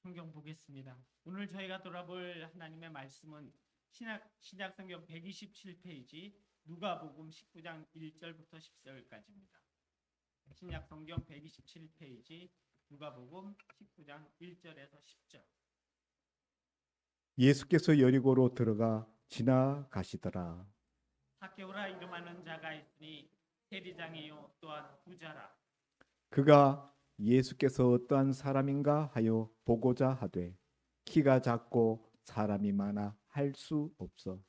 성경 보겠습니다. 오늘 저희가 돌아볼 하나님의 말씀은 신약 성경 127페이지 누가복음 19장 1절부터 10절까지입니다. 신약 성경 127페이지 누가복음 19장 1절에서 10절. 예수께서 여리고로 들어가 지나가시더라. 삭개오라 이름하는 자가 있으니 세리장이요 또한 부자라. 그가 예수께서 어떠한 사람인가 하여 보고자 하되 키가 작고 사람이 많아 할 수 없어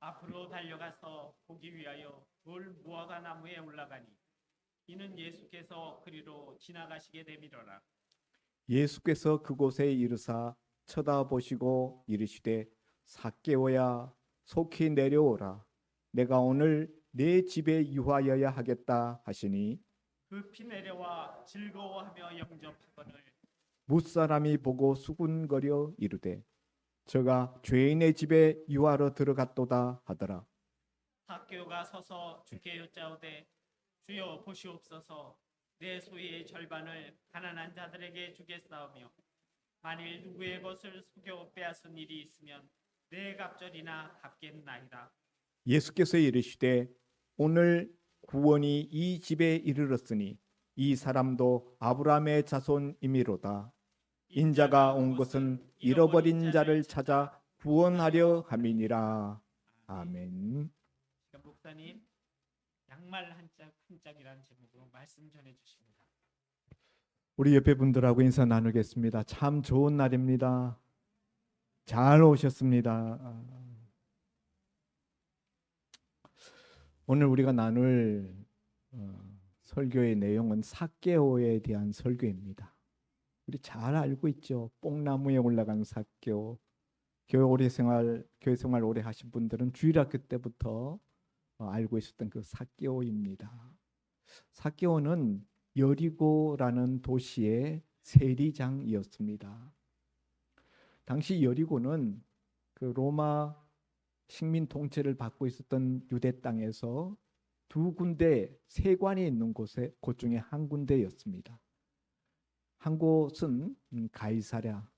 앞으로 달려가서 보기 위하여 돌 무화과 나무에 올라가니 이는 예수께서 그리로 지나가시게 되밀어라. 예수께서 그곳에 이르사 쳐다보시고 이르시되 삭개오야 속히 내려오라 내가 오늘 내 집에 유하여야 하겠다 하시니 급히 내려와 즐거워하며 영접하거늘 무사람이 보고 수군거려 이르되 저가 죄인의 집에 유하러 들어갔도다 하더라. 삭개오가 서서 주께 여짜오되 주여 보시옵소서 내 소유의 절반을 가난한 자들에게 주겠사오며 만일 누구의 것을 속여 빼앗은 일이 있으면 내 갑절이나 갚겠나이다. 예수께서 이르시되 오늘 구원이 이 집에 이르렀으니 이 사람도 아브라함의 자손이미로다. 인자가 온 것은 잃어버린 자를 찾아 구원하려 함이니라. 아멘. 목사님 양말 한 짝이라는 제목으로 말씀 전해 주십니다. 우리 옆에 분들하고 인사 나누겠습니다. 참 좋은 날입니다. 잘 오셨습니다. 오늘 우리가 나눌 설교의 내용은 삭개오에 대한 설교입니다. 우리 잘 알고 있죠. 뽕나무에 올라간 삭개오. 교회 생활 오래 하신 분들은 주일학교 때부터 알고 있었던 그 삭개오입니다. 삭개오는 여리고라는 도시의 세리장이었습니다. 당시 여리고는 그 로마 식민 통치를 받고 있었던 유대 땅에서 두 군데 세관이 있는 곳 중에 한 군데였습니다. 한 곳은 가이사랴,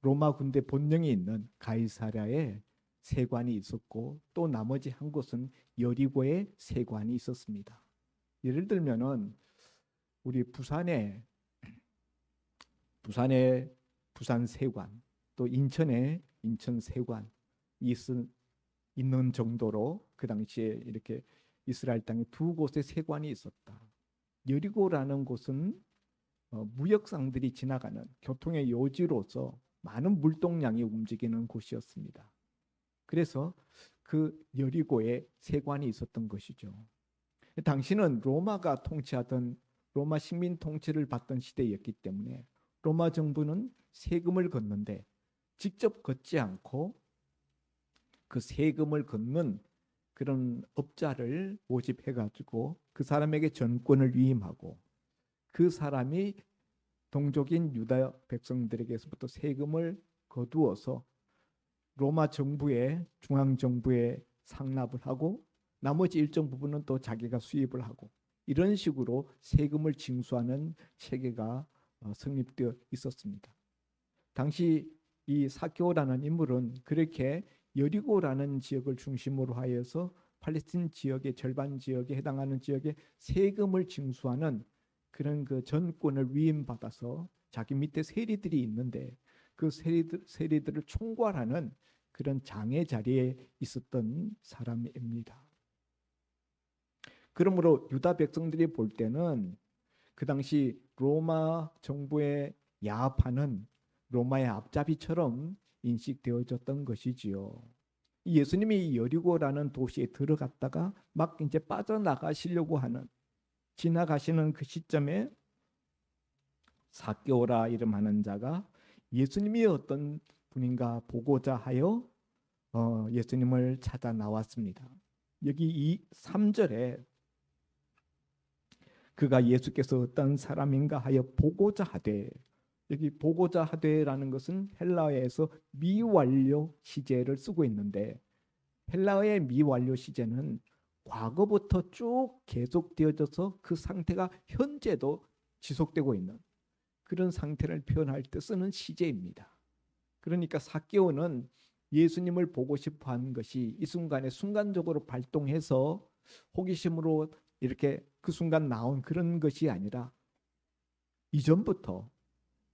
로마 군대 본령이 있는 가이사랴에 세관이 있었고 또 나머지 한 곳은 여리고에 세관이 있었습니다. 예를 들면은 우리 부산에 부산 세관, 또 인천에 인천 세관이 있는 정도로 그 당시에 이렇게 이스라엘 땅에 두 곳의 세관이 있었다. 여리고라는 곳은 무역상들이 지나가는 교통의 요지로서 많은 물동량이 움직이는 곳이었습니다. 그래서 그 여리고에 세관이 있었던 것이죠. 당시는 로마가 통치하던 로마 식민 통치를 받던 시대였기 때문에 로마 정부는 세금을 걷는데 직접 걷지 않고 그 세금을 걷는 그런 업자를 모집해가지고 그 사람에게 전권을 위임하고 그 사람이 동족인 유다 백성들에게서부터 세금을 거두어서 로마 정부의 중앙 정부에 상납을 하고 나머지 일정 부분은 또 자기가 수입을 하고 이런 식으로 세금을 징수하는 체계가 성립되어 있었습니다. 당시 이 삭개오라는 인물은 그렇게 여리고라는 지역을 중심으로 하여서 팔레스틴 지역의 절반 지역에 해당하는 지역에 세금을 징수하는 그런 그 전권을 위임받아서 자기 밑에 세리들이 있는데 그 세리들을 총괄하는 그런 장의 자리에 있었던 사람입니다. 그러므로 유다 백성들이 볼 때는 그 당시 로마 정부의 야합하는 로마의 앞잡이처럼 인식되어졌던 것이지요. 예수님이 여리고라는 도시에 들어갔다가 막 이제 빠져나가시려고 하는 지나가시는 그 시점에 삭개오라 이름하는 자가 예수님이 어떤 분인가 보고자 하여 예수님을 찾아 나왔습니다. 여기 이 3절에 그가 예수께서 어떤 사람인가 하여 보고자 하되, 여기 보고자 하되라는 것은 헬라어에서 미완료 시제를 쓰고 있는데 헬라어의 미완료 시제는 과거부터 쭉 계속되어져서 그 상태가 현재도 지속되고 있는 그런 상태를 표현할 때 쓰는 시제입니다. 그러니까 삭개오는 예수님을 보고 싶어 한 것이 이 순간에 순간적으로 발동해서 호기심으로 이렇게 그 순간 나온 그런 것이 아니라 이전부터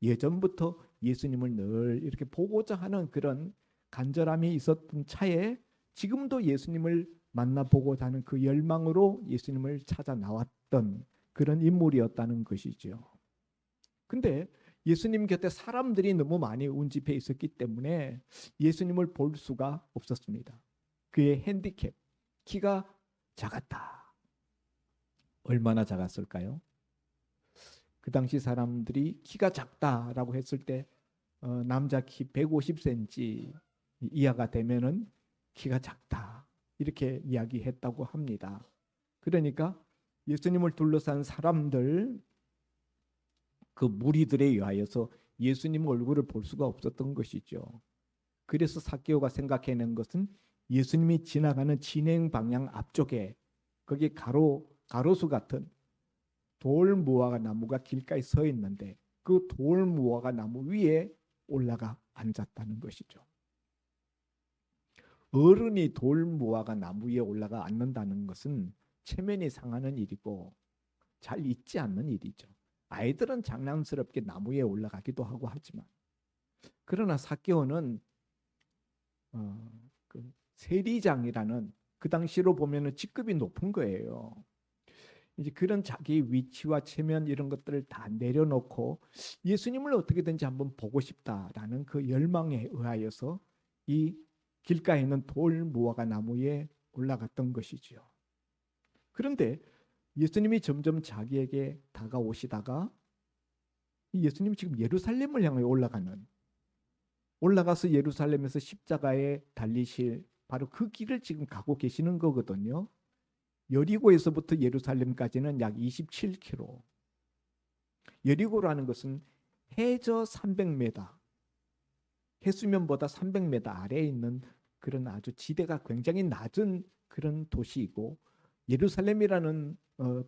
예전부터 예수님을 늘 이렇게 보고자 하는 그런 간절함이 있었던 차에 지금도 예수님을 만나보고자 하는 그 열망으로 예수님을 찾아 나왔던 그런 인물이었다는 것이죠. 근데 예수님 곁에 사람들이 너무 많이 운집해 있었기 때문에 예수님을 볼 수가 없었습니다. 그의 핸디캡, 키가 작았다. 얼마나 작았을까요? 그 당시 사람들이 키가 작다라고 했을 때 남자 키 150cm 이하가 되면은 키가 작다 이렇게 이야기했다고 합니다. 그러니까 예수님을 둘러싼 사람들 그 무리들에 의하여서 예수님 얼굴을 볼 수가 없었던 것이죠. 그래서 삭개오가 생각해낸 것은 예수님이 지나가는 진행 방향 앞쪽에 거기 가로수 같은 돌 무화과 나무가 길가에 서 있는데 그 돌 무화과 나무 위에 올라가 앉았다는 것이죠. 어른이 돌 무화과 나무 위에 올라가 앉는다는 것은 체면이 상하는 일이고 잘 있지 않는 일이죠. 아이들은 장난스럽게 나무 위에 올라가기도 하고 하지만 그러나 삭개오는 그 세리장이라는 그 당시로 보면은 직급이 높은 거예요. 이제 그런 자기 위치와 체면 이런 것들을 다 내려놓고 예수님을 어떻게든지 한번 보고 싶다라는 그 열망에 의하여서 이 길가에 있는 돌 무화과 나무에 올라갔던 것이지요. 그런데 예수님이 점점 자기에게 다가오시다가 예수님이 지금 예루살렘을 향해 올라가서 예루살렘에서 십자가에 달리실 바로 그 길을 지금 가고 계시는 거거든요. 여리고에서부터 예루살렘까지는 약 27km. 여리고라는 것은 해저 300m, 해수면보다 300m 아래에 있는 그런 아주 지대가 굉장히 낮은 그런 도시이고 예루살렘이라는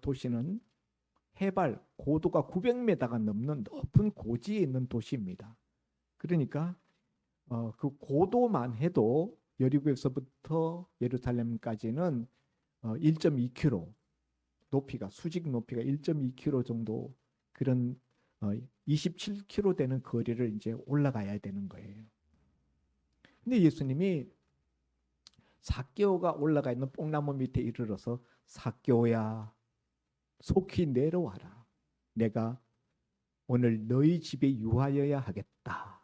도시는 해발 고도가 900m가 넘는 높은 고지에 있는 도시입니다. 그러니까 그 고도만 해도 여리고에서부터 예루살렘까지는 1.2km 높이가 수직 높이가 1.2km 정도 그런 27km 되는 거리를 이제 올라가야 되는 거예요. 근데 예수님이 삭개오가 올라가 있는 뽕나무 밑에 이르러서 삭개오야 속히 내려와라. 내가 오늘 너희 집에 유하여야 하겠다.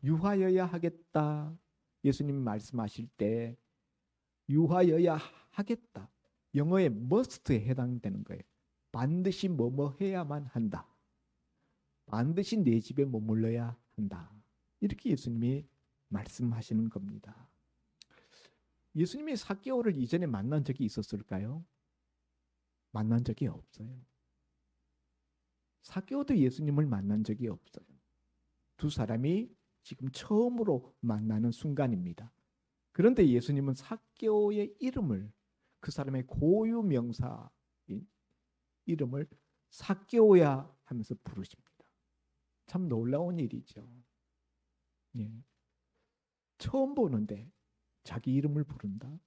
유하여야 하겠다. 예수님이 말씀하실 때 유하여야 하겠다. 영어의 must에 해당되는 거예요. 반드시 뭐뭐 해야만 한다. 반드시 내 집에 머물러야 한다. 이렇게 예수님이 말씀하시는 겁니다. 예수님이 삭개오를 이전에 만난 적이 있었을까요? 만난 적이 없어요. 삭개오도 예수님을 만난 적이 없어요. 두 사람이 지금 처음으로 만나는 순간입니다. 그런데 예수님은 삭개오의 이름을 그 사람의 고유 명사인 이름을 삭개오야 하면서 부르십니다. 참 놀라운 일이죠. 예. 처음 보는데 자기 이름을 부른다.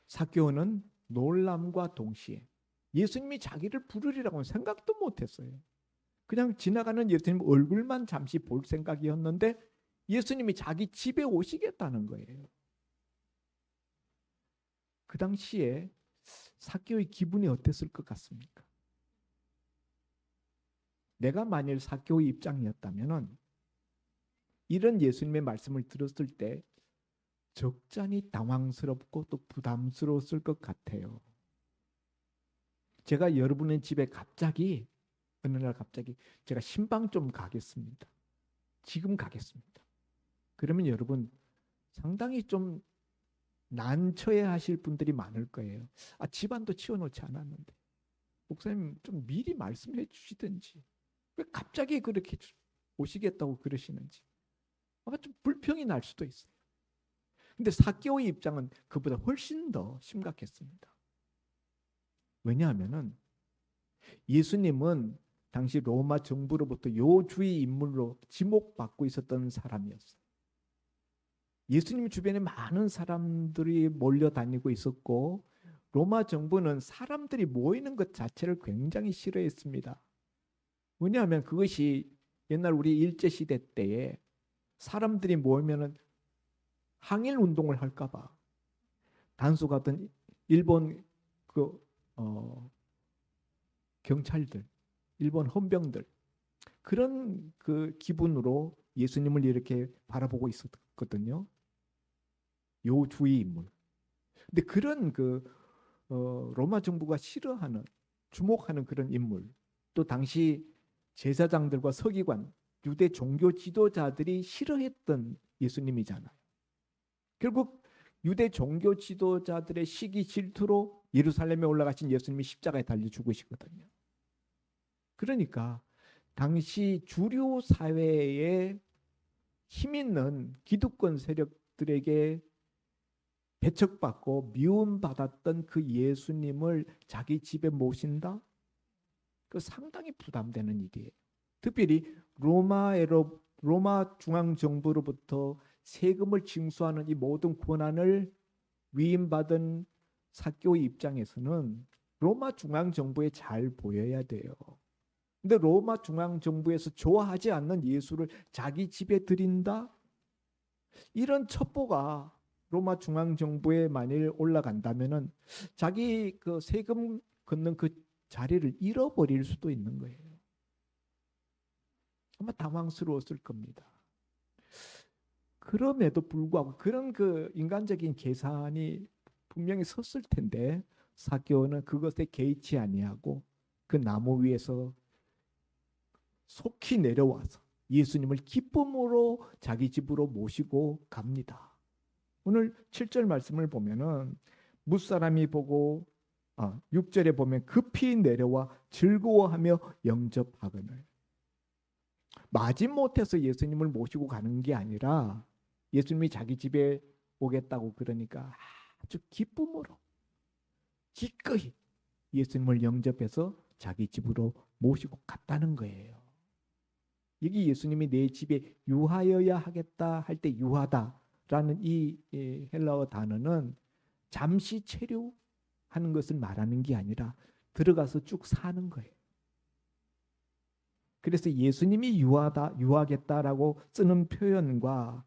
삭개오는 놀람과 동시에 예수님이 자기를 부르리라고는 생각도 못했어요. 그냥 지나가는 예수님 얼굴만 잠시 볼 생각이었는데 예수님이 자기 집에 오시겠다는 거예요. 그 당시에 삭개오의 기분이 어땠을 것 같습니까? 내가 만일 삭개오의 입장이었다면 이런 예수님의 말씀을 들었을 때 적잖이 당황스럽고 또 부담스러웠을 것 같아요. 제가 여러분의 집에 갑자기 어느 날 갑자기 제가 신방 좀 가겠습니다. 지금 가겠습니다. 그러면 여러분 상당히 좀 난처해 하실 분들이 많을 거예요. 집안도 치워놓지 않았는데 목사님 좀 미리 말씀해 주시든지 왜 갑자기 그렇게 오시겠다고 그러시는지 아마 좀 불평이 날 수도 있어요. 근데 삭개오의 입장은 그보다 훨씬 더 심각했습니다. 왜냐하면은 예수님은 당시 로마 정부로부터 요주의 인물로 지목받고 있었던 사람이었어요. 예수님 주변에 많은 사람들이 몰려다니고 있었고 로마 정부는 사람들이 모이는 것 자체를 굉장히 싫어했습니다. 왜냐하면 그것이 옛날 우리 일제시대 때에 사람들이 모이면은 항일 운동을 할까 봐 단속 같은 일본 그 경찰들, 일본 헌병들 그런 그 기분으로 예수님을 이렇게 바라보고 있었거든요. 요주의 인물. 근데 그런 로마 정부가 싫어하는 주목하는 그런 인물, 또 당시 제사장들과 서기관, 유대 종교 지도자들이 싫어했던 예수님이잖아요. 결국 유대 종교 지도자들의 시기 질투로 예루살렘에 올라가신 예수님이 십자가에 달려 죽으시거든요. 그러니까 당시 주류 사회에 힘 있는 기득권 세력들에게 배척받고 미움받았던 그 예수님을 자기 집에 모신다? 그 상당히 부담되는 일이에요. 특별히 로마 중앙 정부로부터 세금을 징수하는 이 모든 권한을 위임받은 삭개오의 입장에서는 로마 중앙 정부에 잘 보여야 돼요. 근데 로마 중앙 정부에서 좋아하지 않는 예수를 자기 집에 들인다? 이런 첩보가 로마 중앙 정부에 만일 올라간다면은 자기 그 세금 걷는 그 자리를 잃어버릴 수도 있는 거예요. 아마 당황스러웠을 겁니다. 그럼에도 불구하고 그런 그 인간적인 계산이 분명히 섰을 텐데 삭개오는 그것에 개의치 아니하고 그 나무 위에서 속히 내려와서 예수님을 기쁨으로 자기 집으로 모시고 갑니다. 오늘 7절 말씀을 보면은 무사람이 보고 6절에 보면 급히 내려와 즐거워하며 영접하거늘. 마지못해서 예수님을 모시고 가는 게 아니라 예수님이 자기 집에 오겠다고 그러니까 아주 기쁨으로 기꺼이 예수님을 영접해서 자기 집으로 모시고 갔다는 거예요. 여기 예수님이 내 집에 유하여야 하겠다 할 때 유하다라는 이 헬라어 단어는 잠시 체류하는 것을 말하는 게 아니라 들어가서 쭉 사는 거예요. 그래서 예수님이 유하겠다라고 쓰는 표현과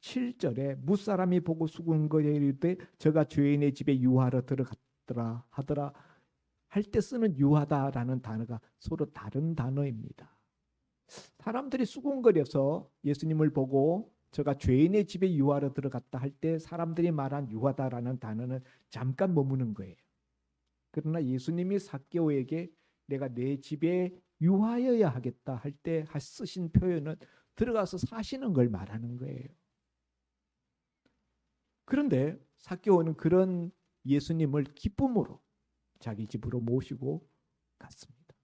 7절에 무사람이 보고 수군거리되 저가 죄인의 집에 유하러 들어갔더라 하더라 할 때 쓰는 유하다라는 단어가 서로 다른 단어입니다. 사람들이 수군거려서 예수님을 보고 저가 죄인의 집에 유하러 들어갔다 할 때 사람들이 말한 유하다라는 단어는 잠깐 머무는 거예요. 그러나 예수님이 삭개오에게 내가 내 집에 유하여야 하겠다 할 때 쓰신 표현은 들어가서 사시는 걸 말하는 거예요. 그런데 삭개오는 그런 예수님을 기쁨으로 자기 집으로 모시고 갔습니다.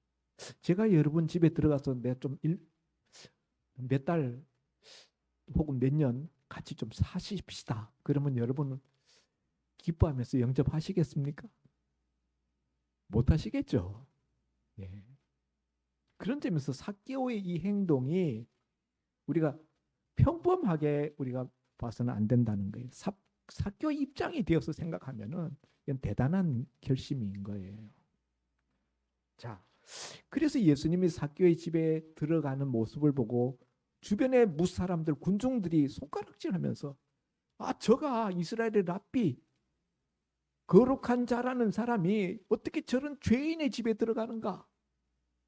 제가 여러분 집에 들어가서 몇 달 혹은 몇 년 같이 좀 사십시다. 그러면 여러분은 기뻐하면서 영접하시겠습니까? 못 하시겠죠. 예. 그런 점에서 삭개오의 이 행동이 우리가 평범하게 우리가 봐서는 안 된다는 거예요. 삭개오 입장이 되어서 생각하면은 이건 대단한 결심인 거예요. 자, 그래서 예수님이 삭개오의 집에 들어가는 모습을 보고 주변의 무사람들, 군중들이 손가락질하면서 저가 이스라엘의 랍비, 거룩한 자라는 사람이 어떻게 저런 죄인의 집에 들어가는가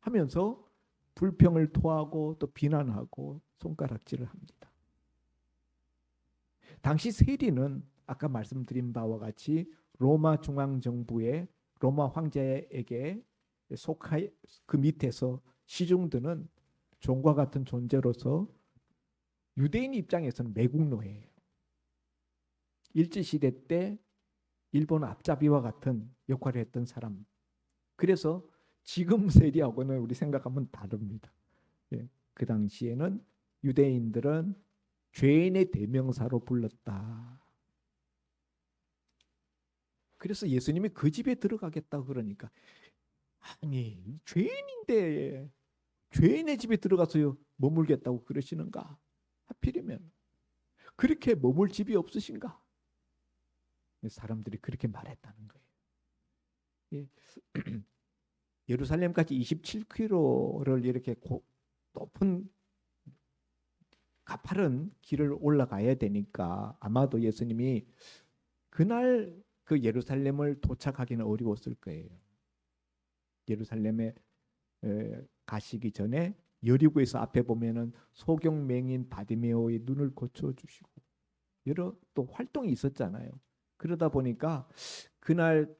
하면서 불평을 토하고 또 비난하고 손가락질을 합니다. 당시 세리는 아까 말씀드린 바와 같이 로마 중앙정부의 로마 황제에게 속하 그 밑에서 시중드는 종과 같은 존재로서 유대인 입장에서는 매국노예요. 일제시대 때 일본 앞잡이와 같은 역할을 했던 사람. 그래서 지금 세리하고는 우리 생각하면 다릅니다. 예, 그 당시에는 유대인들은 죄인의 대명사로 불렀다. 그래서 예수님이 그 집에 들어가겠다고 그러니까 아니, 죄인인데 죄인의 집에 들어가서 머물겠다고 그러시는가? 하필이면 그렇게 머물 집이 없으신가? 사람들이 그렇게 말했다는 거예요. 예. 예루살렘까지 27km를 이렇게 높은 가파른 길을 올라가야 되니까 아마도 예수님이 그날 그 예루살렘을 도착하기는 어려웠을 거예요. 예루살렘에 가시기 전에 여리고에서 앞에 보면은 소경맹인 바디메오의 눈을 고쳐주시고 여러 또 활동이 있었잖아요. 그러다 보니까 그날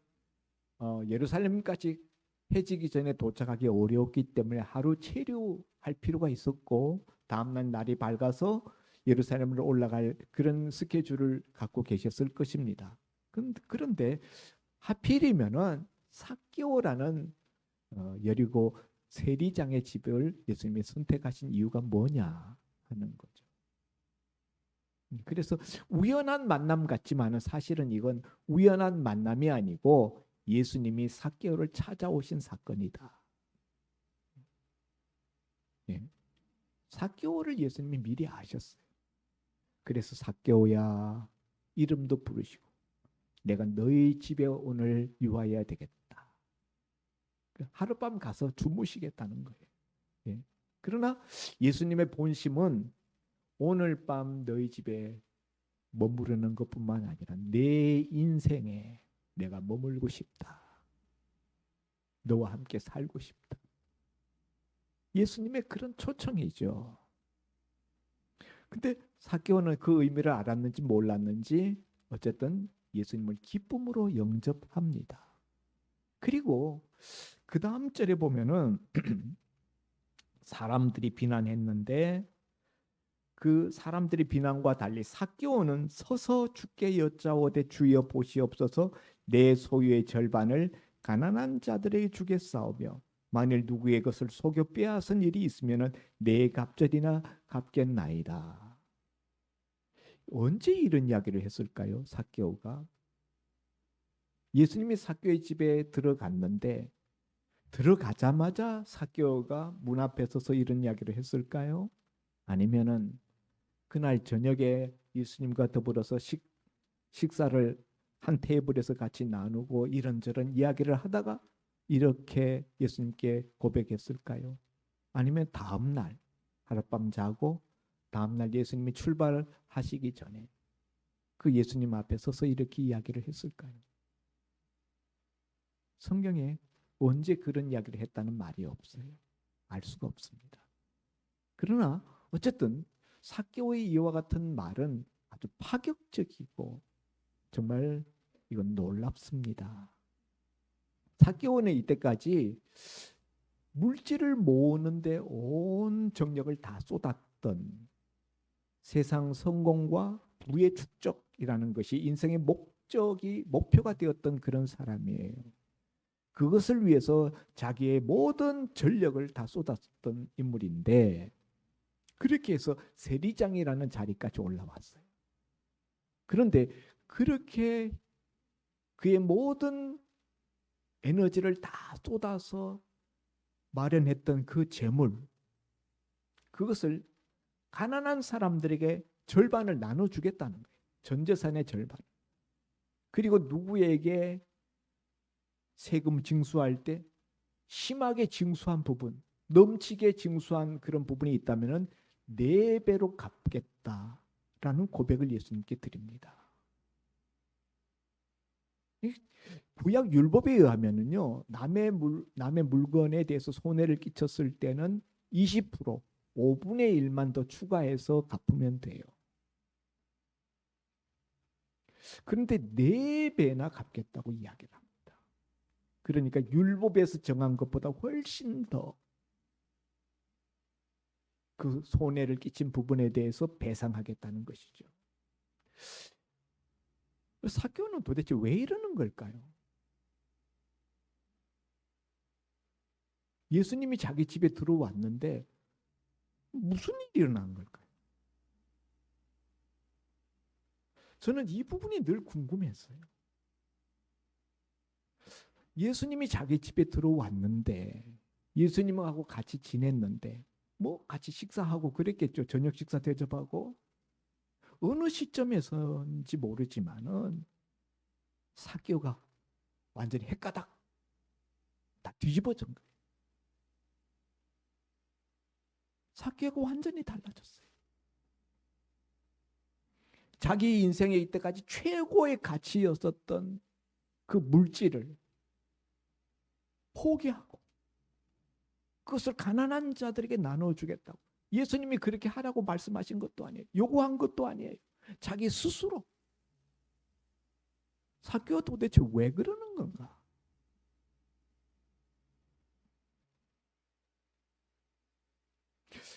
예루살렘까지 해지기 전에 도착하기 어려웠기 때문에 하루 체류할 필요가 있었고 다음날 날이 밝아서 예루살렘으로 올라갈 그런 스케줄을 갖고 계셨을 것입니다. 그런데 하필이면은 삭개오라는 여리고 세리장의 집을 예수님이 선택하신 이유가 뭐냐 하는 거죠. 그래서 우연한 만남 같지만은 사실은 이건 우연한 만남이 아니고 예수님이 삭개오를 찾아오신 사건이다. 예. 삭개오를 예수님이 미리 아셨어요. 그래서 삭개오야 이름도 부르시고 내가 너희 집에 오늘 유하여야 되겠다. 하룻밤 가서 주무시겠다는 거예요. 예. 그러나 예수님의 본심은 오늘 밤 너희 집에 머무르는 것뿐만 아니라 내 인생에 내가 머물고 싶다. 너와 함께 살고 싶다. 예수님의 그런 초청이죠. 근데 삭개오는 그 의미를 알았는지 몰랐는지 어쨌든 예수님을 기쁨으로 영접합니다. 그리고 그 다음 절에 보면은 사람들이 비난했는데 그 사람들이 비난과 달리 삭개오는 서서 주께 여짜오되 주여 보시옵소서 내 소유의 절반을 가난한 자들에게 주겠사오며 만일 누구의 것을 속여 빼앗은 일이 있으면은 내 갑절이나 갚겠나이다. 언제 이런 이야기를 했을까요? 삭개오가 예수님이 삭개오의 집에 들어갔는데 들어가자마자 삭개오가 문 앞에 서서 이런 이야기를 했을까요? 아니면은 그날 저녁에 예수님과 더불어서 식사를 한 테이블에서 같이 나누고 이런저런 이야기를 하다가 이렇게 예수님께 고백했을까요? 아니면 다음 날 하룻밤 자고 다음 날 예수님이 출발하시기 전에 그 예수님 앞에 서서 이렇게 이야기를 했을까요? 성경에 언제 그런 이야기를 했다는 말이 없어요. 알 수가 없습니다. 그러나 어쨌든 삭개오의 이와 같은 말은 아주 파격적이고 정말 이건 놀랍습니다. 삭개오는 이때까지 물질을 모으는데 온 정력을 다 쏟았던 세상 성공과 부의 축적이라는 것이 인생의 목표가 되었던 그런 사람이에요. 그것을 위해서 자기의 모든 전력을 다 쏟았던 인물인데 그렇게 해서 세리장이라는 자리까지 올라왔어요. 그런데 그렇게 그의 모든 에너지를 다 쏟아서 마련했던 그 재물, 그것을 가난한 사람들에게 절반을 나눠주겠다는 거예요. 전 재산의 절반. 그리고 누구에게 세금 징수할 때 심하게 징수한 부분, 넘치게 징수한 그런 부분이 있다면은 4배로 갚겠다라는 고백을 예수님께 드립니다. 구약 율법에 의하면은요, 남의 물건에 대해서 손해를 끼쳤을 때는 20%, 5분의 1만 더 추가해서 갚으면 돼요. 그런데 4배나 갚겠다고 이야기를 합니다. 그러니까 율법에서 정한 것보다 훨씬 더 그 손해를 끼친 부분에 대해서 배상하겠다는 것이죠. 삭개오는 도대체 왜 이러는 걸까요? 예수님이 자기 집에 들어왔는데 무슨 일이 일어난 걸까요? 저는 이 부분이 늘 궁금했어요. 예수님이 자기 집에 들어왔는데 예수님하고 같이 지냈는데 뭐 같이 식사하고 그랬겠죠. 저녁 식사 대접하고 어느 시점에서인지 모르지만은 삭개오가 완전히 헷가닥 다 뒤집어진 거예요. 삭개오가 완전히 달라졌어요. 자기 인생에 이때까지 최고의 가치였었던 그 물질을 포기하고 그것을 가난한 자들에게 나눠주겠다고. 예수님이 그렇게 하라고 말씀하신 것도 아니에요. 요구한 것도 아니에요. 자기 스스로. 삭개오가 도대체 왜 그러는 건가?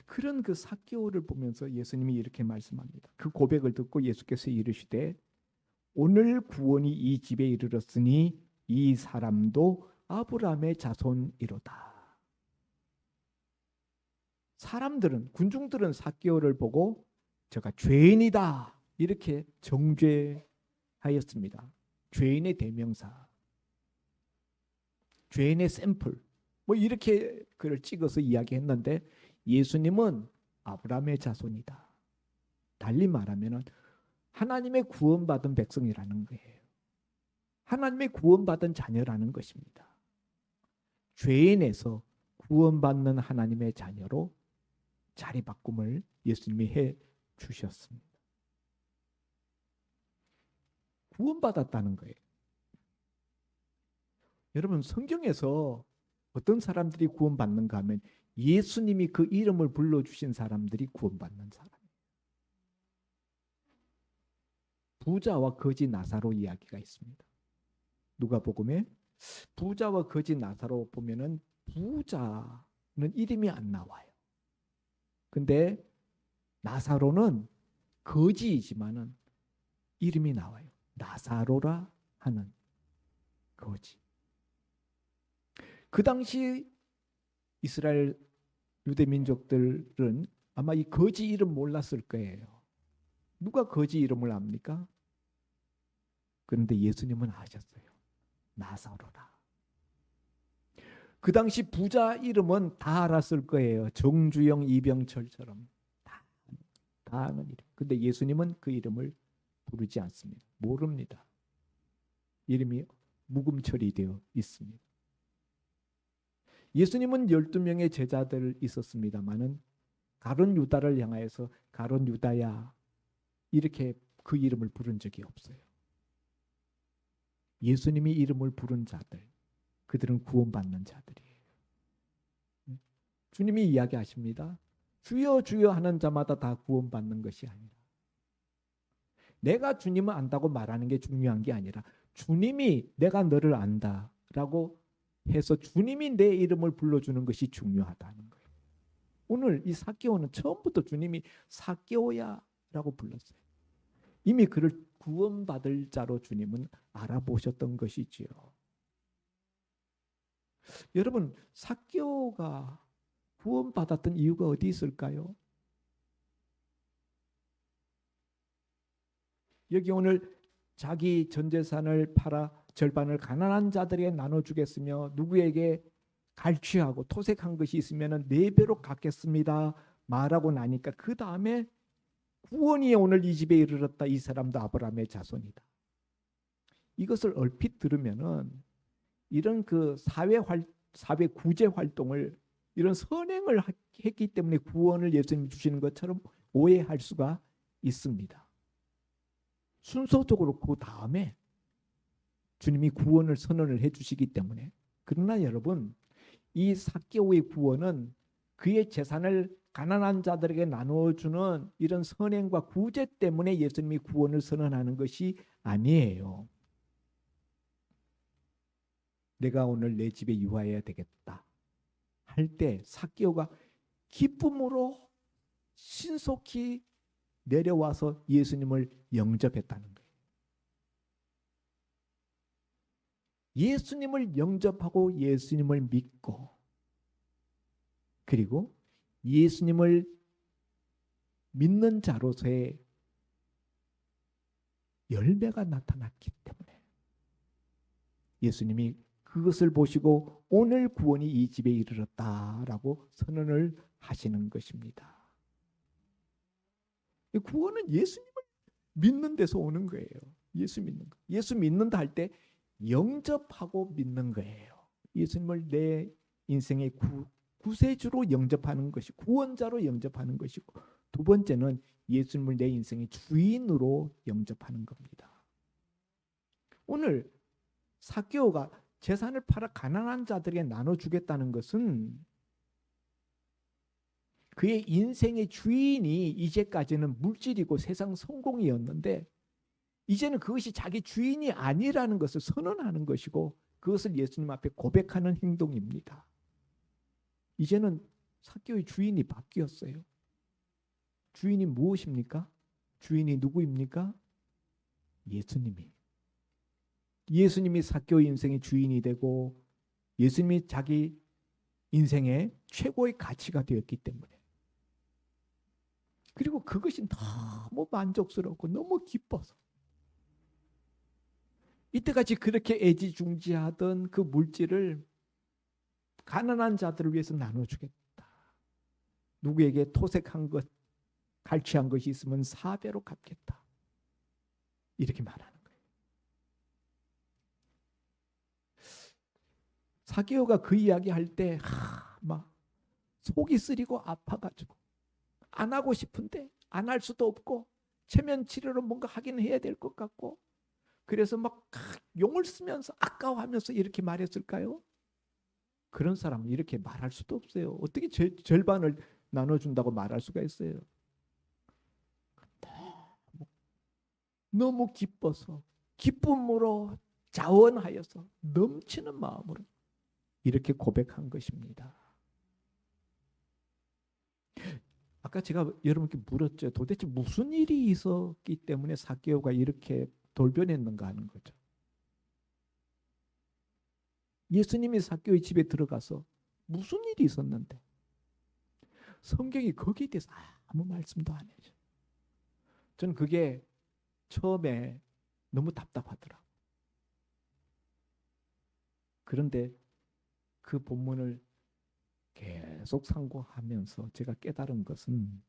그런 그 삭개오를 보면서 예수님이 이렇게 말씀합니다. 그 고백을 듣고 예수께서 이르시되 오늘 구원이 이 집에 이르렀으니 이 사람도 아브라함의 자손이로다. 사람들은 군중들은 삭개오를 보고 저가 죄인이다 이렇게 정죄하였습니다. 죄인의 대명사, 죄인의 샘플 뭐 이렇게 그를 찍어서 이야기했는데 예수님은 아브라함의 자손이다. 달리 말하면 하나님의 구원받은 백성이라는 거예요. 하나님의 구원받은 자녀라는 것입니다. 죄인에서 구원받는 하나님의 자녀로 자리 바꿈을 예수님이 해 주셨습니다. 구원받았다는 거예요. 여러분 성경에서 어떤 사람들이 구원받는가 하면 예수님이 그 이름을 불러주신 사람들이 구원받는 사람이에요. 부자와 거지 나사로 이야기가 있습니다. 누가복음에 부자와 거지 나사로 보면은 부자는 이름이 안 나와요. 근데 나사로는 거지이지만은 이름이 나와요. 나사로라 하는 거지. 그 당시 이스라엘 유대 민족들은 아마 이 거지 이름 몰랐을 거예요. 누가 거지 이름을 압니까? 그런데 예수님은 아셨어요. 나사로라. 그 당시 부자 이름은 다 알았을 거예요. 정주영, 이병철처럼 다 아는 이름. 근데 예수님은 그 이름을 부르지 않습니다. 모릅니다. 이름이 묵음처리 되어 있습니다. 예수님은 12명의 제자들 있었습니다마는 가룟 유다를 향하여서 가룟 유다야 이렇게 그 이름을 부른 적이 없어요. 예수님이 이름을 부른 자들, 그들은 구원받는 자들이에요. 주님이 이야기하십니다. 주여 주여 하는 자마다 다 구원받는 것이 아니라 내가 주님을 안다고 말하는 게 중요한 게 아니라 주님이 내가 너를 안다라고 해서 주님이 내 이름을 불러주는 것이 중요하다는 거예요. 오늘 이 삭개오는 처음부터 주님이 삭개오야라고 불렀어요. 이미 그를 구원받을 자로 주님은 알아보셨던 것이지요. 여러분 삭개오가 구원받았던 이유가 어디 있을까요? 여기 오늘 자기 전 재산을 팔아 절반을 가난한 자들에게 나눠주겠으며 누구에게 갈취하고 토색한 것이 있으면 4배로 갚겠습니다 말하고 나니까 그 다음에 구원이 오늘 이 집에 이르렀다. 이 사람도 아브라함의 자손이다. 이것을 얼핏 들으면은 이런 그 사회 구제 활동을 이런 선행을 했기 때문에 구원을 예수님이 주시는 것처럼 오해할 수가 있습니다. 순서적으로 그 다음에 주님이 구원을 선언을 해주시기 때문에. 그러나 여러분 이 삭개오의 구원은 그의 재산을 가난한 자들에게 나눠주는 이런 선행과 구제 때문에 예수님이 구원을 선언하는 것이 아니에요. 내가 오늘 내 집에 유하여야 되겠다 할 때 삭개오가 기쁨으로 신속히 내려와서 예수님을 영접했다는 거예요. 예수님을 영접하고 예수님을 믿고 그리고 예수님을 믿는 자로서의 열매가 나타났기 때문에 예수님이 그것을 보시고 오늘 구원이 이 집에 이르렀다라고 선언을 하시는 것입니다. 이 구원은 예수님을 믿는 데서 오는 거예요. 예수 믿는 거. 예수 믿는다 할 때 영접하고 믿는 거예요. 예수님을 내 인생의 구세주로 영접하는 것이, 구원자로 영접하는 것이고, 두 번째는 예수님을 내 인생의 주인으로 영접하는 겁니다. 오늘 삭개오가 재산을 팔아 가난한 자들에게 나눠주겠다는 것은 그의 인생의 주인이 이제까지는 물질이고 세상 성공이었는데, 이제는 그것이 자기 주인이 아니라는 것을 선언하는 것이고, 그것을 예수님 앞에 고백하는 행동입니다. 이제는 삭개오의 주인이 바뀌었어요. 주인이 무엇입니까? 주인이 누구입니까? 예수님이 삭개오의 인생의 주인이 되고, 예수님이 자기 인생의 최고의 가치가 되었기 때문에, 그리고 그것이 너무 만족스럽고 너무 기뻐서 이때까지 그렇게 애지중지하던 그 물질을 가난한 자들을 위해서 나눠주겠다. 누구에게 토색한 것, 갈취한 것이 있으면 4배로 갚겠다. 이렇게 말하는 거예요. 삭개오가 그 이야기 할 때 막 속이 쓰리고 아파가지고 안 하고 싶은데 안 할 수도 없고 체면 치료로 뭔가 하긴 해야 될 것 같고, 그래서 막 용을 쓰면서 아까워하면서 이렇게 말했을까요? 그런 사람은 이렇게 말할 수도 없어요. 어떻게 절반을 나눠준다고 말할 수가 있어요? 너무 기뻐서, 기쁨으로 자원하여서 넘치는 마음으로 이렇게 고백한 것입니다. 아까 제가 여러분께 물었죠. 도대체 무슨 일이 있었기 때문에 삭개오가 이렇게 돌변했는가 하는 거죠. 예수님이 삭개오의 집에 들어가서 무슨 일이 있었는데 성경이 거기에 대해서 아무 말씀도 안 해요. 저는 그게 처음에 너무 답답하더라고요. 그런데 그 본문을 계속 상고하면서 제가 깨달은 것은,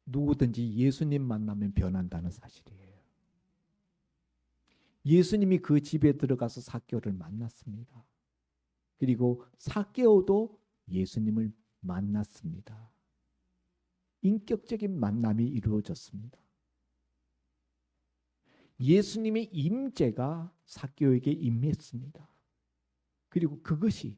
누구든지 예수님 만나면 변한다는 사실이에요. 예수님이 그 집에 들어가서 삭개오를 만났습니다. 그리고 삭개오도 예수님을 만났습니다. 인격적인 만남이 이루어졌습니다. 예수님의 임재가 삭개오에게 임했습니다. 그리고 그것이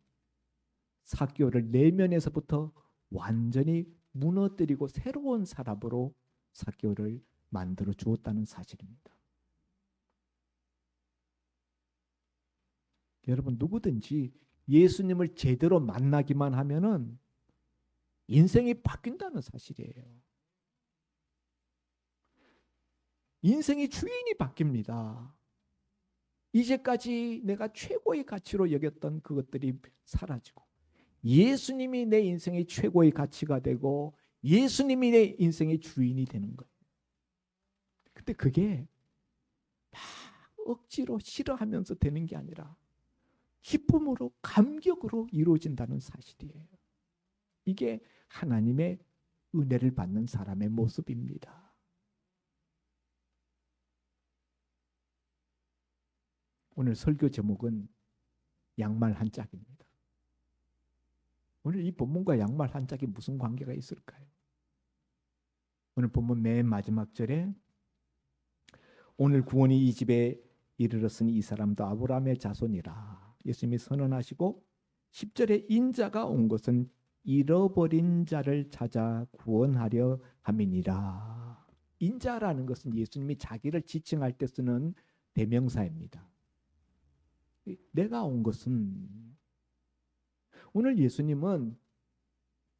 삭개오를 내면에서부터 완전히 무너뜨리고 새로운 사람으로 삭개오를 만들어 주었다는 사실입니다. 여러분, 누구든지 예수님을 제대로 만나기만 하면은 인생이 바뀐다는 사실이에요. 인생의 주인이 바뀝니다. 이제까지 내가 최고의 가치로 여겼던 그것들이 사라지고 예수님이 내 인생의 최고의 가치가 되고 예수님이 내 인생의 주인이 되는 거예요. 근데 그게 막 억지로 싫어하면서 되는 게 아니라 기쁨으로, 감격으로 이루어진다는 사실이에요. 이게 하나님의 은혜를 받는 사람의 모습입니다. 오늘 설교 제목은 양말 한 짝입니다. 오늘 이 본문과 양말 한 짝이 무슨 관계가 있을까요? 오늘 본문 맨 마지막 절에 오늘 구원이 이 집에 이르렀으니 이 사람도 아브라함의 자손이라 예수님이 선언하시고, 10절에 인자가 온 것은 잃어버린 자를 찾아 구원하려 함이니라. 인자라는 것은 예수님이 자기를 지칭할 때 쓰는 대명사입니다. 내가 온 것은, 오늘 예수님은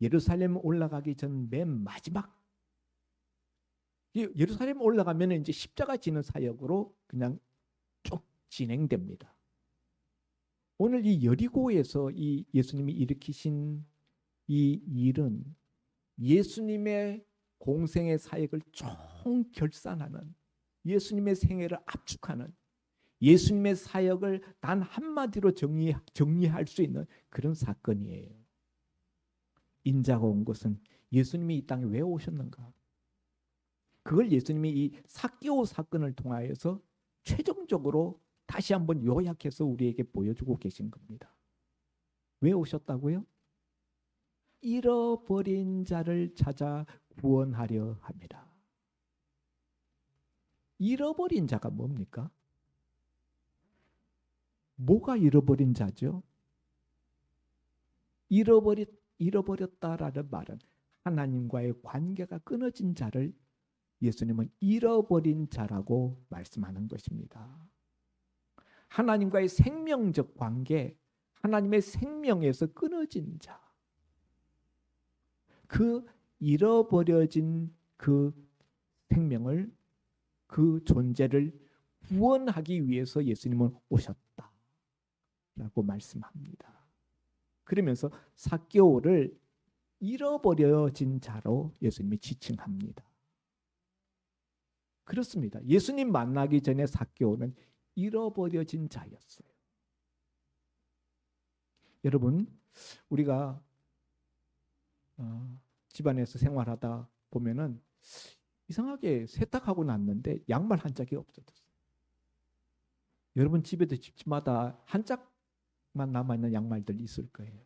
예루살렘 올라가기 전 맨 마지막, 예루살렘 올라가면 이제 십자가 지는 사역으로 그냥 쭉 진행됩니다. 오늘 이 여리고에서 이 예수님이 일으키신 이 일은 예수님의 공생의 사역을 총결산하는, 예수님의 생애를 압축하는, 예수님의 사역을 단 한마디로 정리할 수 있는 그런 사건이에요. 인자가 온 것은 예수님이 이 땅에 왜 오셨는가? 그걸 예수님이 이 삭개오 사건을 통하여서 최종적으로 다시 한번 요약해서 우리에게 보여주고 계신 겁니다. 왜 오셨다고요? 잃어버린 자를 찾아 구원하려 합니다. 잃어버린 자가 뭡니까? 뭐가 잃어버린 자죠? 잃어버렸다라는 말은 하나님과의 관계가 끊어진 자를 예수님은 잃어버린 자라고 말씀하는 것입니다. 하나님과의 생명적 관계, 하나님의 생명에서 끊어진 자, 그 잃어버려진 그 생명을, 그 존재를 구원하기 위해서 예수님은 오셨다라고 말씀합니다. 그러면서 삭개오를 잃어버려진 자로 예수님이 지칭합니다. 그렇습니다. 예수님 만나기 전에 삭개오는 잃어버려진 자였어요. 여러분, 우리가 집안에서 생활하다 보면은 이상하게 세탁하고 났는데 양말 한 짝이 없어졌어요. 여러분 집에도 집마다 한 짝만 남아있는 양말들 있을 거예요.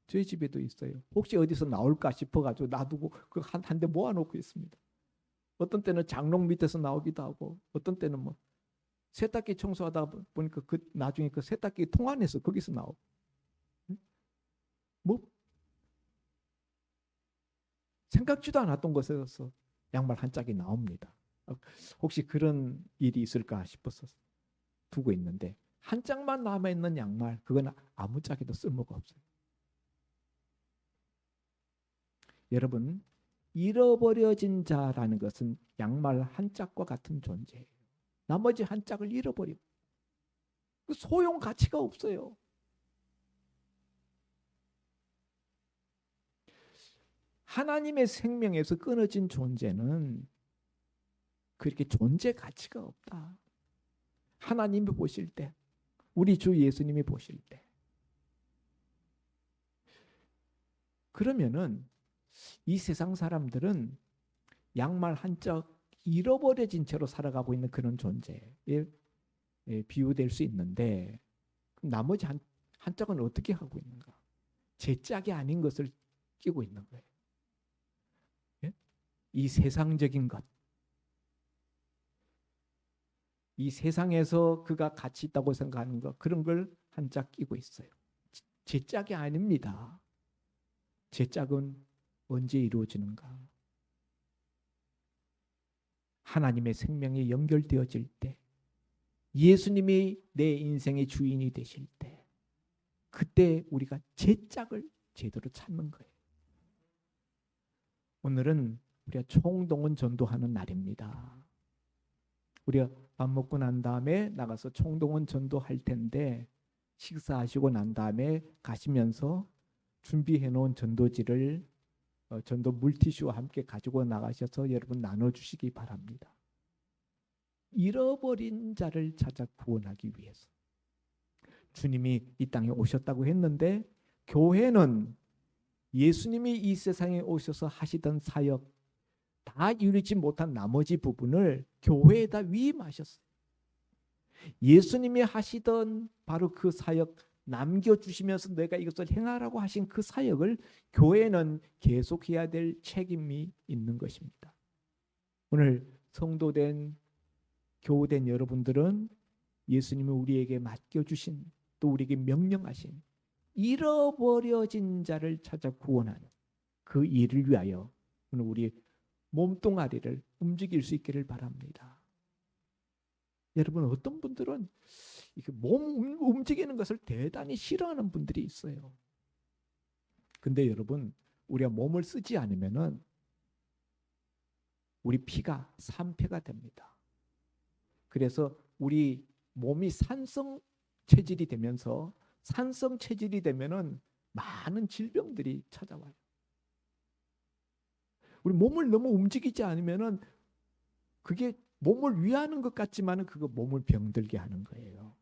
저희 집에도 있어요. 혹시 어디서 나올까 싶어가지고 놔두고 그 한 대 모아놓고 있습니다. 어떤 때는 장롱 밑에서 나오기도 하고, 어떤 때는 뭐 세탁기 청소하다 보니까 그 나중에 그 세탁기 통 안에서 거기서 나오고, 뭐 생각지도 않았던 곳에서 양말 한 짝이 나옵니다. 혹시 그런 일이 있을까 싶어서 두고 있는데, 한 짝만 남아있는 양말, 그건 아무 짝에도 쓸모가 없어요. 여러분, 잃어버려진 자라는 것은 양말 한 짝과 같은 존재예요. 나머지 한 짝을 잃어버리고 소용 가치가 없어요. 하나님의 생명에서 끊어진 존재는 그렇게 존재 가치가 없다. 하나님이 보실 때, 우리 주 예수님이 보실 때. 그러면은 이 세상 사람들은 양말 한 짝 잃어버려진 채로 살아가고 있는 그런 존재에 비유될 수 있는데, 나머지 한 짝은 어떻게 하고 있는가? 제 짝이 아닌 것을 끼고 있는 거예요. 예? 이 세상적인 것, 이 세상에서 그가 가치 있다고 생각하는 것, 그런 걸 한 짝 끼고 있어요. 제 짝이 아닙니다. 제 짝은 언제 이루어지는가? 하나님의 생명이 연결되어질 때, 예수님이 내 인생의 주인이 되실 때, 그때 우리가 제 짝을 제대로 찾는 거예요. 오늘은 우리가 총동원 전도하는 날입니다. 우리가 밥 먹고 난 다음에 나가서 총동원 전도할 텐데, 식사하시고 난 다음에 가시면서 준비해 놓은 전도지를 전도 물티슈와 함께 가지고 나가셔서 여러분 나눠주시기 바랍니다. 잃어버린 자를 찾아 구원하기 위해서 주님이 이 땅에 오셨다고 했는데, 교회는 예수님이 이 세상에 오셔서 하시던 사역 다 이루지 못한 나머지 부분을 교회에다 위임하셨어요. 예수님이 하시던 바로 그 사역 남겨주시면서 내가 이것을 행하라고 하신 그 사역을 교회는 계속해야 될 책임이 있는 것입니다. 오늘 성도된 교우된 여러분들은 예수님이 우리에게 맡겨주신, 또 우리에게 명령하신 잃어버려진 자를 찾아 구원하는 그 일을 위하여 오늘 우리 몸뚱아리를 움직일 수 있기를 바랍니다. 여러분, 어떤 분들은 이렇게 몸 움직이는 것을 대단히 싫어하는 분들이 있어요. 근데 여러분, 우리가 몸을 쓰지 않으면은 우리 피가 산패가 됩니다. 그래서 우리 몸이 산성 체질이 되면서, 산성 체질이 되면은 많은 질병들이 찾아와요. 우리 몸을 너무 움직이지 않으면은 그게 몸을 위하는 것 같지만은 그거 몸을 병들게 하는 거예요.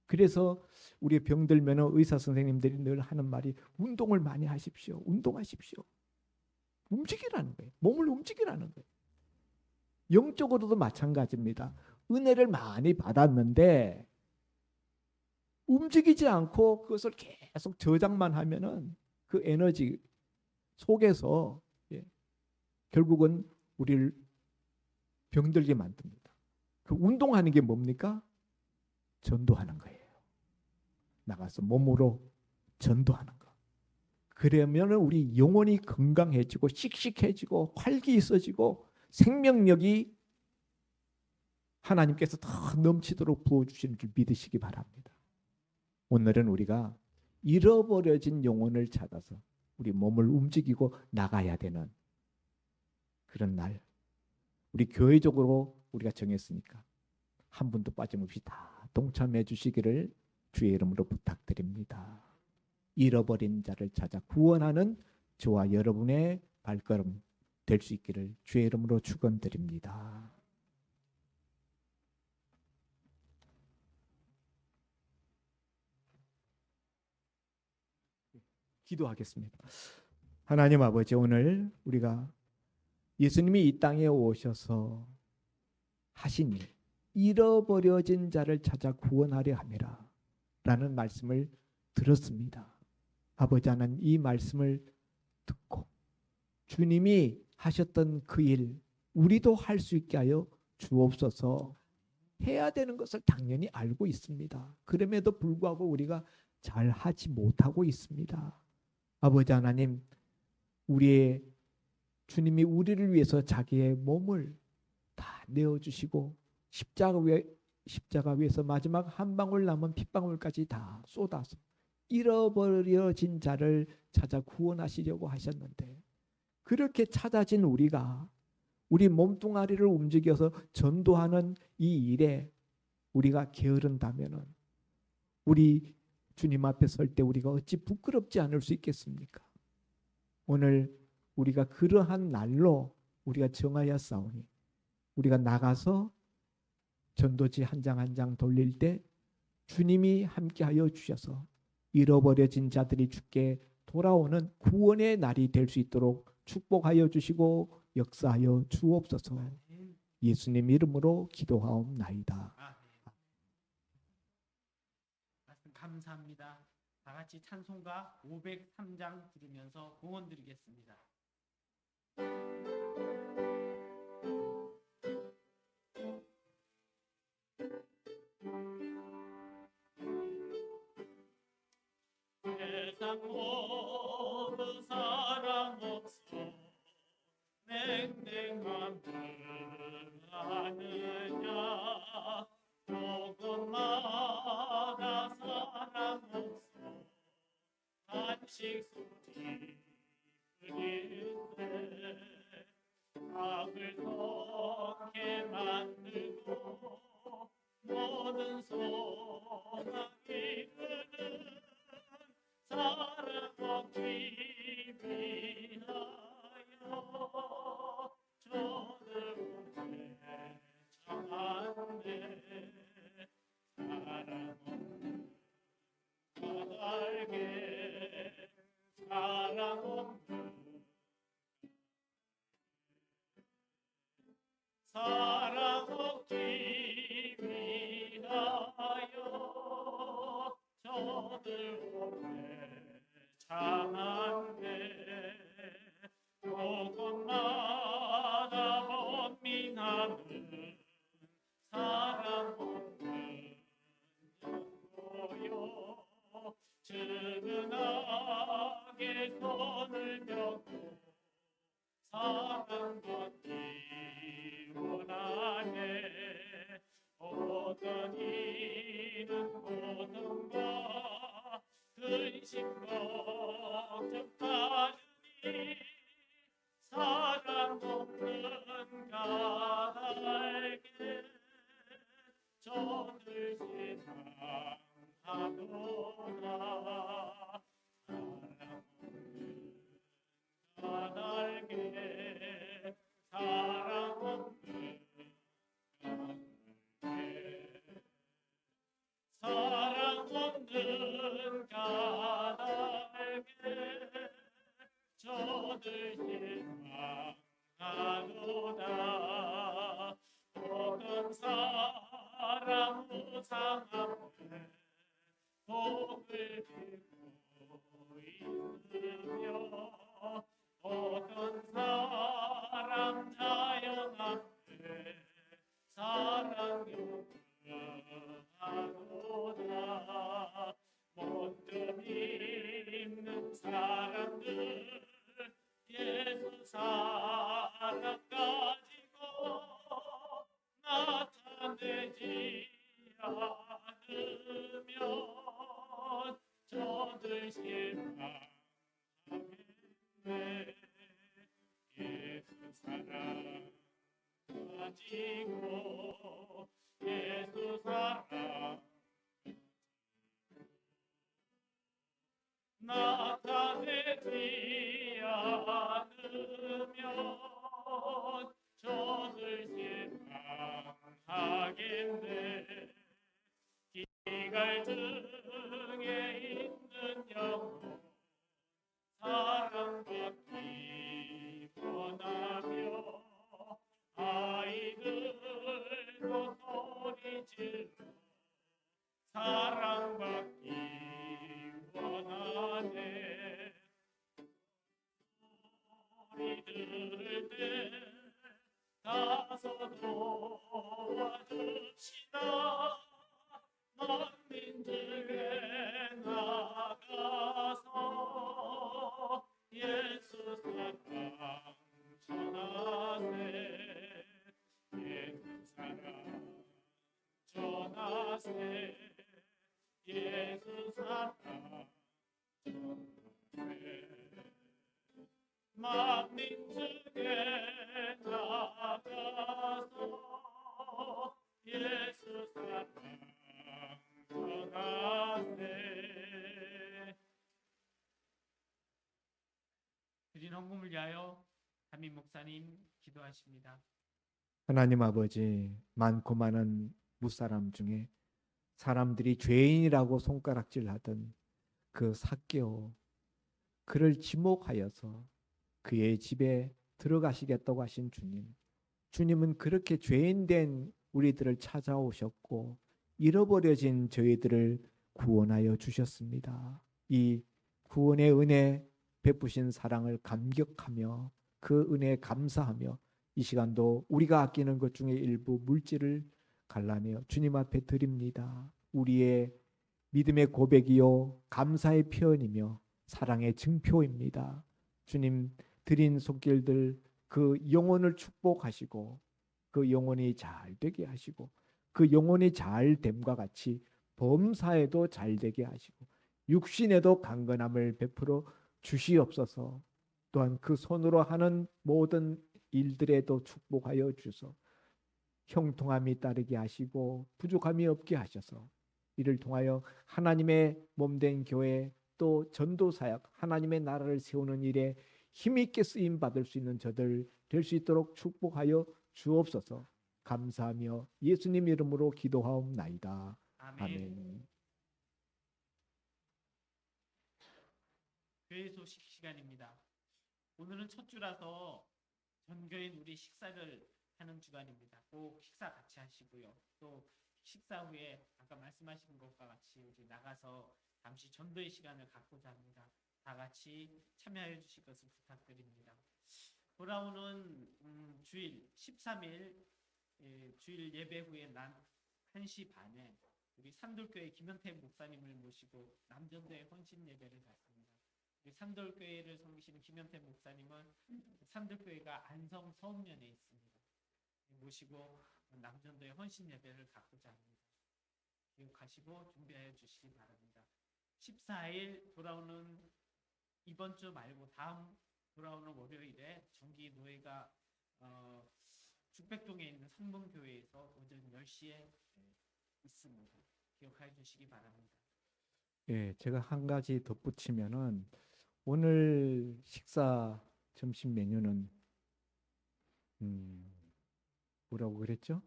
그래서 우리 병들면은 의사 선생님들이 늘 하는 말이 운동을 많이 하십시오. 운동하십시오. 움직이라는 거예요. 몸을 움직이라는 거예요. 영적으로도 마찬가지입니다. 은혜를 많이 받았는데 움직이지 않고 그것을 계속 저장만 하면은 그 에너지 속에서 결국은 우리를 병들게 만듭니다. 그 운동하는 게 뭡니까? 전도하는 거예요. 나가서 몸으로 전도하는 거. 그러면 우리 영혼이 건강해지고 씩씩해지고 활기 있어지고 생명력이 하나님께서 더 넘치도록 부어주시는 줄 믿으시기 바랍니다. 오늘은 우리가 잃어버려진 영혼을 찾아서 우리 몸을 움직이고 나가야 되는 그런 날, 우리 교회적으로 우리가 정했으니까 한 분도 빠짐없이 다 동참해 주시기를 주의 이름으로 부탁드립니다. 잃어버린 자를 찾아 구원하는 저와 여러분의 발걸음 될 수 있기를 주의 이름으로 축원드립니다. 기도하겠습니다. 하나님 아버지, 오늘 우리가 예수님이 이 땅에 오셔서 하신 일, 잃어버려진 자를 찾아 구원하려 함이라 라는 말씀을 들었습니다. 아버지 하나님, 이 말씀을 듣고 주님이 하셨던 그 일 우리도 할 수 있게 하여 주옵소서. 해야 되는 것을 당연히 알고 있습니다. 그럼에도 불구하고 우리가 잘 하지 못하고 있습니다. 아버지 하나님, 우리의 주님이 우리를 위해서 자기의 몸을 다 내어주시고 십자가 위에서 마지막 한 방울 남은 핏방울까지 다 쏟아서 잃어버려진 자를 찾아 구원하시려고 하셨는데, 그렇게 찾아진 우리가 우리 몸뚱아리를 움직여서 전도하는 이 일에 우리가 게으른다면은 우리 주님 앞에 설 때 우리가 어찌 부끄럽지 않을 수 있겠습니까? 오늘 우리가 그러한 날로 우리가 정하여 싸우니 우리가 나가서 전도지 한 장 한 장 돌릴 때 주님이 함께하여 주셔서 잃어버려진 자들이 주께 돌아오는 구원의 날이 될 수 있도록 축복하여 주시고 역사하여 주옵소서. 예수님 이름으로 기도하옵나이다. 말씀 감사합니다. 다 같이 찬송가 503장 들으면서 공헌 드리겠습니다. 세상 모든 사람 없어 냉랭한 물 아느냐 조금마다 사람 없어 간식 소리 들리는데 악을 섞게 만들고 모든 소망이 흐르는 사랑 얻기 위하여 저들 오래 참았네. 사랑 없는 까닭에 사랑 없는 사랑 얻기 위하여 저들 오래 참았네. 조금마다 번민하는 사랑 없는 영고요 측은하게 손을 펴고 사랑 받기 원하네. 어떤 이는 고통과 근심 걱정하느니 사랑 없는 가에게 저들 세상하도다. 사랑 없는 가에게 사랑 없는 복을 빌고 있으며 어떤 사람 자연 앞에 사랑 요구하노라 못됨 있는 사람들 예수 사랑 가지고 나타내지 않으면 저들 실망하겠네. 예수 사랑 가지고 예수 사랑 나타내지 않으면 저들 실망하겠네. 기갈등에 있는 영혼 사랑받기 원하며 아이들도 소리 질러 사랑받기 원하네. 소리 들을 때 가서 도와줍시다. 만민중에 나가서 예수 사랑 전하세. 예수 사랑 전하세. 예수 사랑 전하세. 만민중에 나가서 예수 사랑 전하세. 드린 헌금을 위하여 담임 목사님 기도하십니다. 하나님 아버지, 많고 많은 무사람 중에 사람들이 죄인이라고 손가락질하던 그 삭개오, 그를 지목하여서 그의 집에 들어가시겠다고 하신 주님, 주님은 그렇게 죄인된 우리들을 찾아오셨고 잃어버려진 저희들을 구원하여 주셨습니다. 이 구원의 은혜 베푸신 사랑을 감격하며 그 은혜에 감사하며 이 시간도 우리가 아끼는 것 중에 일부 물질을 갈라내어 주님 앞에 드립니다. 우리의 믿음의 고백이요 감사의 표현이며 사랑의 증표입니다. 주님, 드린 손길들 그 영혼을 축복하시고 그 영혼이 잘 되게 하시고 그 영혼이 잘 됨과 같이 범사에도 잘 되게 하시고 육신에도 강건함을 베풀어 주시옵소서. 또한 그 손으로 하는 모든 일들에도 축복하여 주소. 형통함이 따르게 하시고 부족함이 없게 하셔서 이를 통하여 하나님의 몸된 교회 또 전도사역 하나님의 나라를 세우는 일에 힘있게 쓰임 받을 수 있는 저들 될 수 있도록 축복하여 주옵소서. 감사하며 예수님 이름으로 기도하옵나이다. 아멘. 아멘. 교회 소식 시간입니다. 오늘은 첫 주라서 전교인 우리 식사를 하는 주간입니다. 꼭 식사 같이 하시고요. 또 식사 후에 아까 말씀하신 것과 같이 우리 나가서 잠시 전도의 시간을 갖고자 합니다. 다 같이 참여해 주실 것을 부탁드립니다. 돌아오는 주일 13일 주일 예배 후에 1시 반에 우리 산돌교회 김현태 목사님을 모시고 남전도의 헌신 예배를 갖습니다. 우리 산돌교회를 섬기시는 김현태 목사님은 산돌교회가 안성 서운면에 있습니다. 모시고 남전도의 헌신 예배를 갖고자 합니다. 기억하시고 준비하여 주시기 바랍니다. 14일 돌아오는 이번 주 말고 다음 돌아오는 월요일에 정기 노예가 죽백동에 있는 성문교회에서 오전 10시에 있습니다. 기억해 주시기 바랍니다. 예, 제가 한 가지 덧붙이면은 오늘 식사 점심 메뉴는 뭐라고 그랬죠?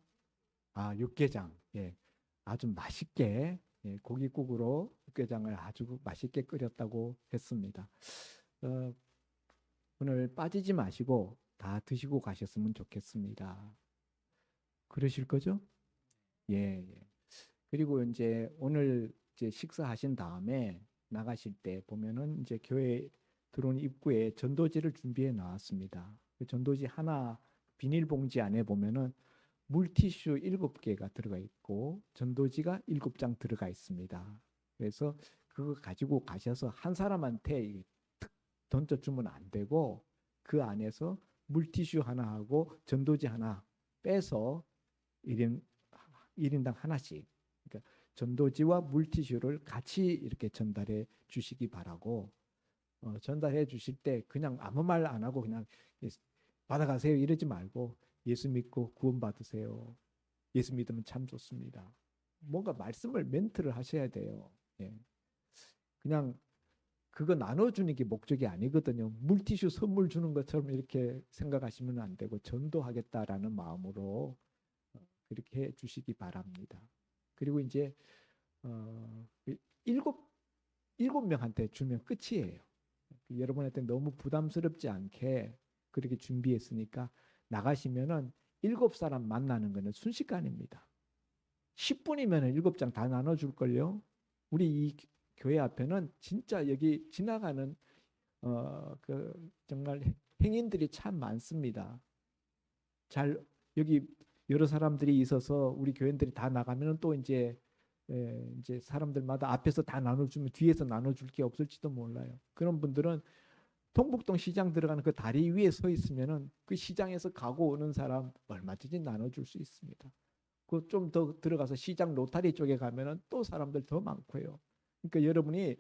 육개장. 예, 아주 맛있게 고깃국으로 육개장을 아주 맛있게 끓였다고 했습니다. 오늘 빠지지 마시고 다 드시고 가셨으면 좋겠습니다. 그러실 거죠? 예, 예. 그리고 이제 오늘 이제 식사하신 다음에 나가실 때 보면은 이제 교회 들어온 입구에 전도지를 준비해 놨습니다. 그 전도지 하나 비닐봉지 안에 보면은 물티슈 7개가 들어가 있고 전도지가 7장 들어가 있습니다. 그래서 그거 가지고 가셔서 한 사람한테 툭 던져주면 안 되고 그 안에서 물티슈 하나 하고 전도지 하나 빼서 1인당 하나씩, 그러니까 전도지와 물티슈를 같이 이렇게 전달해 주시기 바라고, 전달해 주실 때 그냥 아무 말 안 하고 그냥 받아가세요 이러지 말고 예수 믿고 구원 받으세요. 예수 믿으면 참 좋습니다. 뭔가 말씀을 멘트를 하셔야 돼요. 예. 그냥 그거 나눠주는 게 목적이 아니거든요. 물티슈 선물 주는 것처럼 이렇게 생각하시면 안 되고 전도하겠다라는 마음으로 그렇게 해 주시기 바랍니다. 그리고 이제 일곱 명한테 주면 끝이에요. 여러분한테 너무 부담스럽지 않게 그렇게 준비했으니까 나가시면은 7사람 만나는 거는 순식간입니다. 10분이면 7장 다 나눠줄 걸요. 우리 이 교회 앞에는 진짜 여기 지나가는 그 정말 행인들이 참 많습니다. 잘 여기 여러 사람들이 있어서 우리 교인들이 다 나가면은 또 이제 사람들마다 앞에서 다 나눠주면 뒤에서 나눠줄 게 없을지도 몰라요. 그런 분들은 동북동 시장 들어가는 그 다리 위에 서 있으면은 그 시장에서 가고 오는 사람 얼마든지 나눠줄 수 있습니다. 그 좀 더 들어가서 시장 로타리 쪽에 가면은 또 사람들 더 많고요. 그러니까 여러분이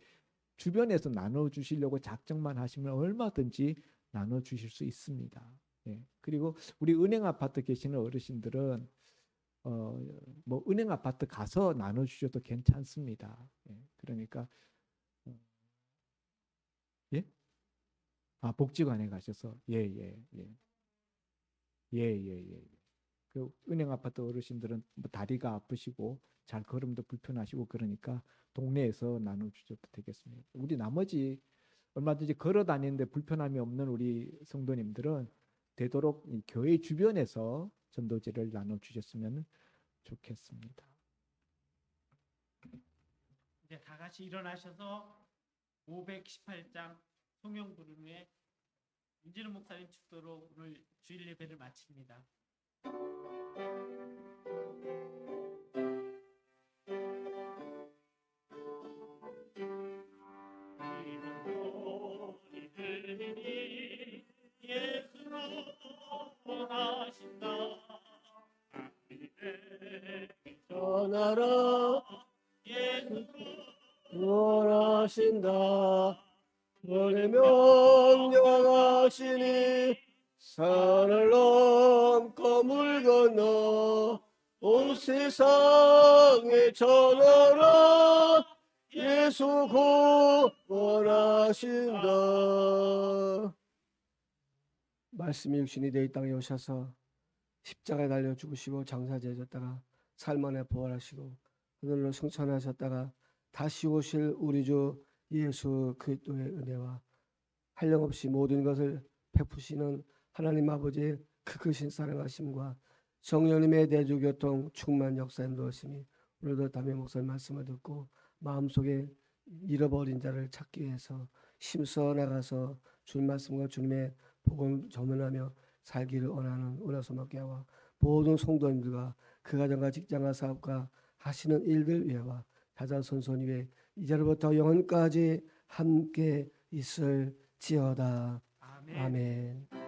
주변에서 나눠주시려고 작정만 하시면 얼마든지 나눠주실 수 있습니다. 예. 그리고 우리 은행 아파트 계시는 어르신들은 뭐 은행 아파트 가서 나눠주셔도 괜찮습니다. 예. 그러니까 예? 아, 복지관에 가셔서 예. 그 은행 아파트 어르신들은 뭐 다리가 아프시고 잘 걸음도 불편하시고 그러니까 동네에서 나눠주셔도 되겠습니다. 우리 나머지 얼마든지 걸어 다니는데 불편함이 없는 우리 성도님들은 되도록 이 교회 주변에서 전도지를 나눠주셨으면 좋겠습니다. 이제 다 같이 일어나셔서 518장 성령 부름에 윤진우 목사님 축도로 오늘 주일 예배를 마칩니다. 전하라 원하신다 너의 명령하시니 산을 넘고 물 건너 온 세상에 전하라 예수 구원하신다. 말씀이 육신이 되어 이 땅에 오셔서 십자가에 달려 죽으시고 장사되셨다가 살만에 부활하시고 하늘로 승천하셨다가 다시 오실 우리 주 예수 그리스도의 은혜와 한량없이 모든 것을 베푸시는 하나님 아버지의 크크신 사랑하심과 성령님의 내주교통 충만 역사에 넣으심이 오늘도 담임 목사님 말씀을 듣고 마음속에 잃어버린 자를 찾기 위해서 힘써 나가서 주님 말씀과 주님의 복음 전문하며 살기를 원하는 은혜소망교회와 모든 성도님들과 그 가정과 직장과 사업과 하시는 일들 위에와 자자손손 위에 이제로부터 영원까지 함께 있을지어다. 아멘. 아멘.